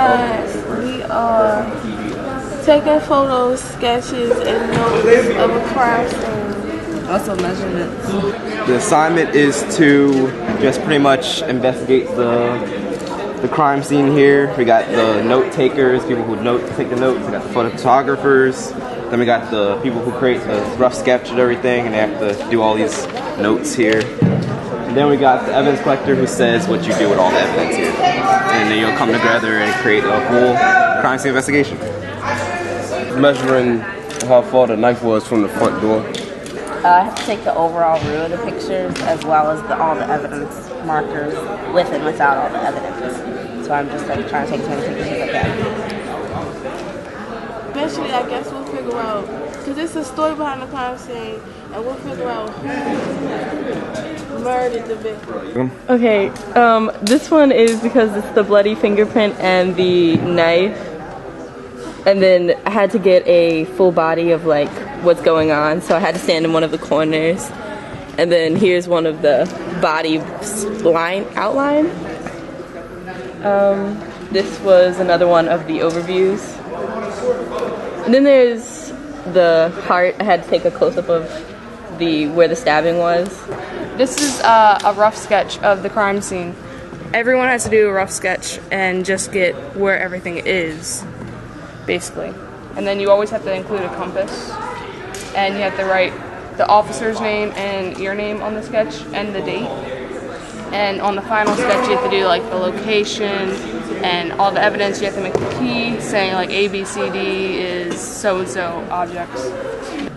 class, we are taking photos, sketches, and notes of a crime scene. Also measurements. The assignment is to just pretty much investigate the crime scene here. We got the note takers, people who take the notes. We got the photographers. Then we got the people who create the rough sketch and everything, and they have to do all these notes here. And then we got the evidence collector who says what you do with all the evidence here. And then you'll come together and create a whole crime scene investigation. Measuring how far the knife was from the front door. I have to take the overall view of the pictures as well as all the evidence markers with and without all the evidence. So I'm just trying to take as many pictures as I can. Eventually, I guess we'll figure out, because it's a story behind the crime scene, and we'll figure out who murdered the victim. Okay, this one is because it's the bloody fingerprint and the knife. And then I had to get a full body of like what's going on, so I had to stand in one of the corners. And then here's one of the body outline. This was another one of the overviews. And then there's the heart. I had to take a close-up of where the stabbing was. This is a rough sketch of the crime scene. Everyone has to do a rough sketch and just get where everything is, basically. And then you always have to include a compass, and you have to write the officer's name and your name on the sketch and the date. And on the final sketch, you have to do like the location and all the evidence. You have to make a key saying like A, B, C, D is so-and-so objects.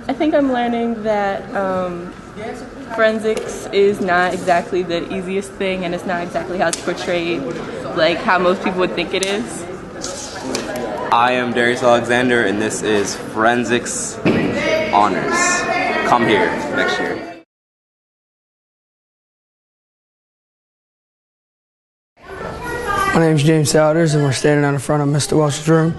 I think I'm learning that forensics is not exactly the easiest thing, and it's not exactly how it's portrayed, like how most people would think it is. I am Darius Alexander, and this is Forensics Honors. Come here next year. My name's James Souders, and we're standing out in front of Mr. Welch's room,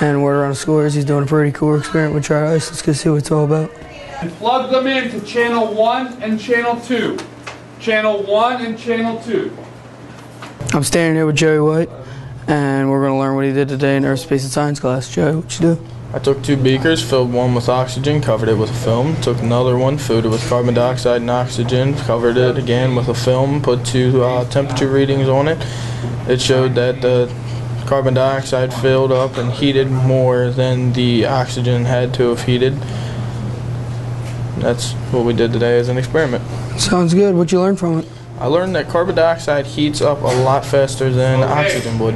and word around the school is he's doing a pretty cool experiment with dry ice. Let's go see what it's all about. And plug them into channel 1 and channel 2. Channel 1 and channel 2. I'm standing here with Joey White, and we're going to learn what he did today in aerospace and science class. Joey, what you do? I took 2 beakers, filled one with oxygen, covered it with a film, took another one, filled it with carbon dioxide and oxygen, covered it again with a film, put 2 temperature readings on it. It showed that the carbon dioxide filled up and heated more than the oxygen had to have heated. That's what we did today as an experiment. Sounds good. What'd you learn from it? I learned that carbon dioxide heats up a lot faster than oxygen would.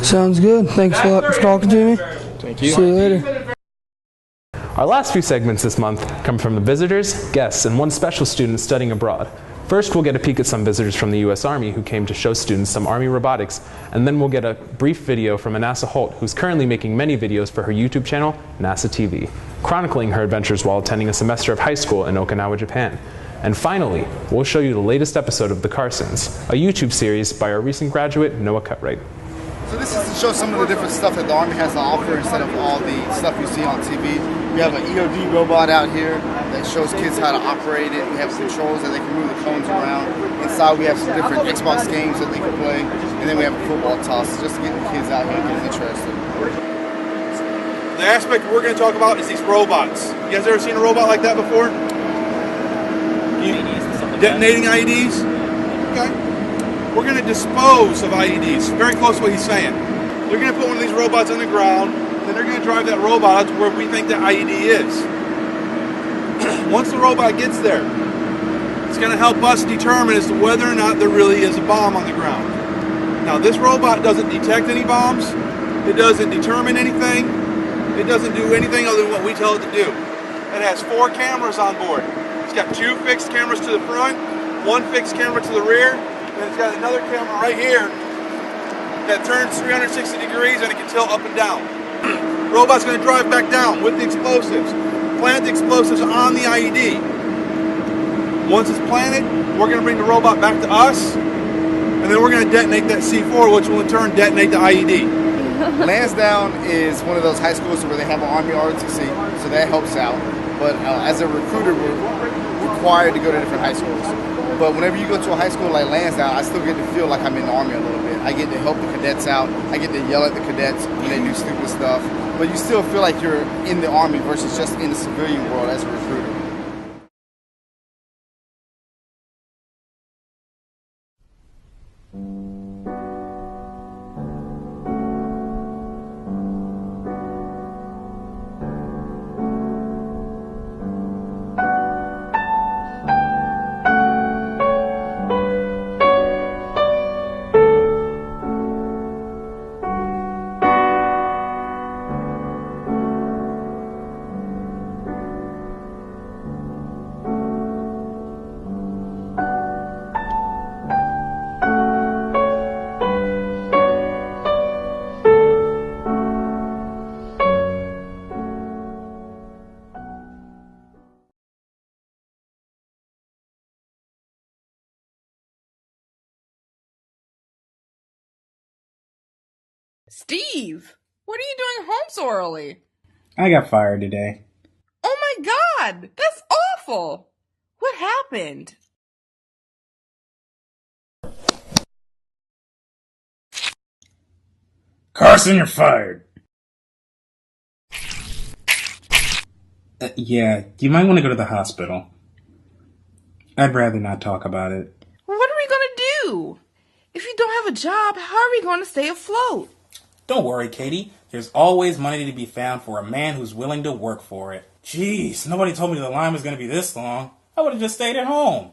Sounds good. Thanks a lot for talking to me. Thank you. See you later. Our last few segments this month come from the visitors, guests, and one special student studying abroad. First, we'll get a peek at some visitors from the U.S. Army who came to show students some Army robotics, and then we'll get a brief video from Anassa Holt, who's currently making many videos for her YouTube channel, NASA TV, chronicling her adventures while attending a semester of high school in Okinawa, Japan. And finally, we'll show you the latest episode of The Carsons, a YouTube series by our recent graduate, Noah Cutright. So this is to show some of the different stuff that the Army has to offer instead of all the stuff you see on TV. We have an EOD robot out here that shows kids how to operate it. We have controls that they can move the cones around. Inside we have some different Xbox games that they can play. And then we have a football toss just to get the kids out here and get them interested. The aspect we're going to talk about is these robots. You guys ever seen a robot like that before? Detonating IEDs? Okay. We're going to dispose of IEDs. Very close to what he's saying. They're going to put one of these robots on the ground, and then they're going to drive that robot out to where we think the IED is. Once the robot gets there, it's going to help us determine as to whether or not there really is a bomb on the ground. Now, this robot doesn't detect any bombs. It doesn't determine anything. It doesn't do anything other than what we tell it to do. It has 4 cameras on board. It's got 2 fixed cameras to the front, 1 fixed camera to the rear, and it's got another camera right here that turns 360 degrees and it can tilt up and down. Robot's going to drive back down with the explosives. Plant the explosives on the IED. Once it's planted, we're going to bring the robot back to us, and then we're going to detonate that C4, which will in turn detonate the IED. Lansdowne is one of those high schools where they have an Army ROTC, so that helps out. But as a recruiter, we're required to go to different high schools. But whenever you go to a high school like Lansdowne, I still get to feel like I'm in the Army a little bit. I get to help the cadets out. I get to yell at the cadets when they do stupid stuff. But you still feel like you're in the Army versus just in the civilian world as a recruiter. Steve, what are you doing home so early? I got fired today. Oh my God, that's awful. What happened? Carson, you're fired. Yeah, you might want to go to the hospital. I'd rather not talk about it. What are we going to do? If you don't have a job, how are we going to stay afloat? Don't worry, Katie. There's always money to be found for a man who's willing to work for it. Jeez, nobody told me the line was going to be this long. I would have just stayed at home.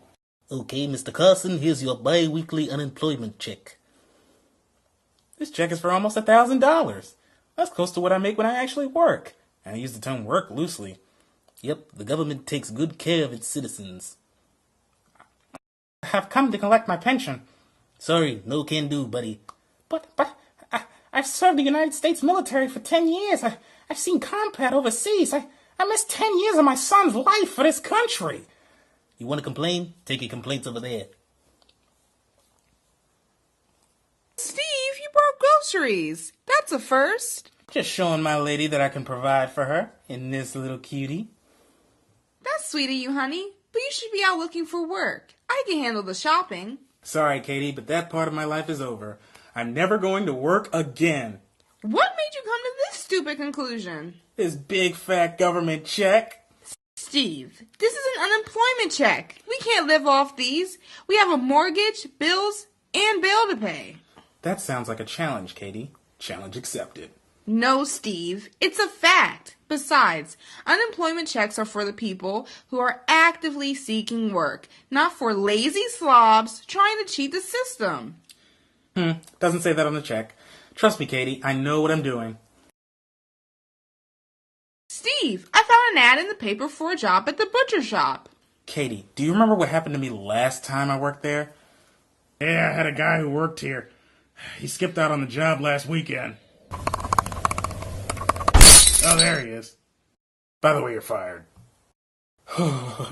Okay, Mr. Carson, here's your bi-weekly unemployment check. This check is for almost $1,000. That's close to what I make when I actually work. And I use the term work loosely. Yep, the government takes good care of its citizens. I have come to collect my pension. Sorry, no can do, buddy. But I've served the United States military for 10 years. I've seen combat overseas. I missed 10 years of my son's life for this country. You want to complain? Take your complaints over there. Steve, you brought groceries. That's a first. Just showing my lady that I can provide for her in this little cutie. That's sweet of you, honey. But you should be out looking for work. I can handle the shopping. Sorry, Katie, but that part of my life is over. I'm never going to work again. What made you come to this stupid conclusion? This big fat government check. Steve, this is an unemployment check. We can't live off these. We have a mortgage, bills, and bail to pay. That sounds like a challenge, Katie. Challenge accepted. No, Steve. It's a fact. Besides, unemployment checks are for the people who are actively seeking work, not for lazy slobs trying to cheat the system. Doesn't say that on the check. Trust me, Katie, I know what I'm doing. Steve, I found an ad in the paper for a job at the butcher shop. Katie, do you remember what happened to me last time I worked there? Yeah, I had a guy who worked here. He skipped out on the job last weekend. Oh, there he is. By the way, you're fired.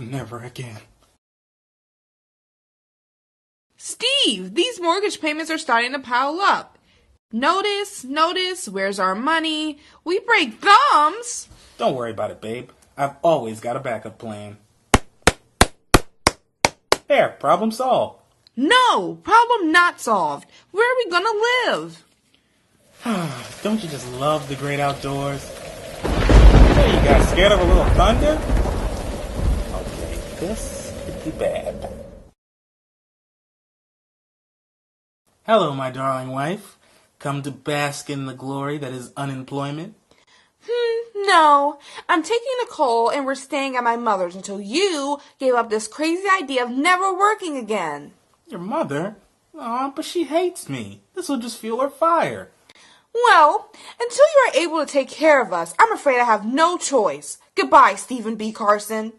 Never again. Steve, these mortgage payments are starting to pile up. Notice, where's our money? We break thumbs. Don't worry about it, babe. I've always got a backup plan. There, problem solved. No, problem not solved. Where are we gonna live? Don't you just love the great outdoors? Hey, you guys scared of a little thunder? Okay, this could be bad. Hello, my darling wife. Come to bask in the glory that is unemployment? No. I'm taking Nicole and we're staying at my mother's until you gave up this crazy idea of never working again. Your mother? Aw, but she hates me. This will just fuel her fire. Well, until you are able to take care of us, I'm afraid I have no choice. Goodbye, Stephen B. Carson.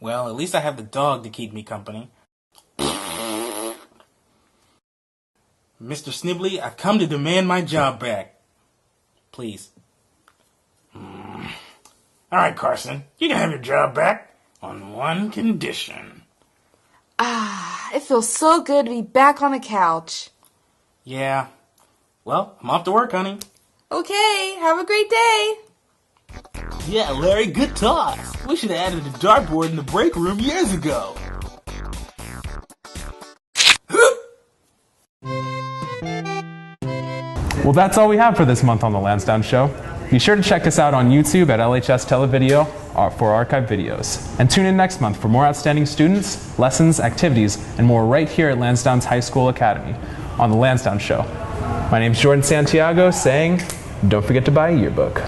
Well, at least I have the dog to keep me company. Mr. Snibley, I've come to demand my job back. Please. All right, Carson, you can have your job back on one condition. It feels so good to be back on the couch. Yeah. Well, I'm off to work, honey. Okay, have a great day. Yeah, Larry, good talk. We should have added a dartboard in the break room years ago. Well, that's all we have for this month on the Lansdowne Show. Be sure to check us out on YouTube at LHS Televideo for archived videos. And tune in next month for more outstanding students, lessons, activities, and more right here at Lansdowne's High School Academy on the Lansdowne Show. My name's Jordan Santiago saying, don't forget to buy a yearbook.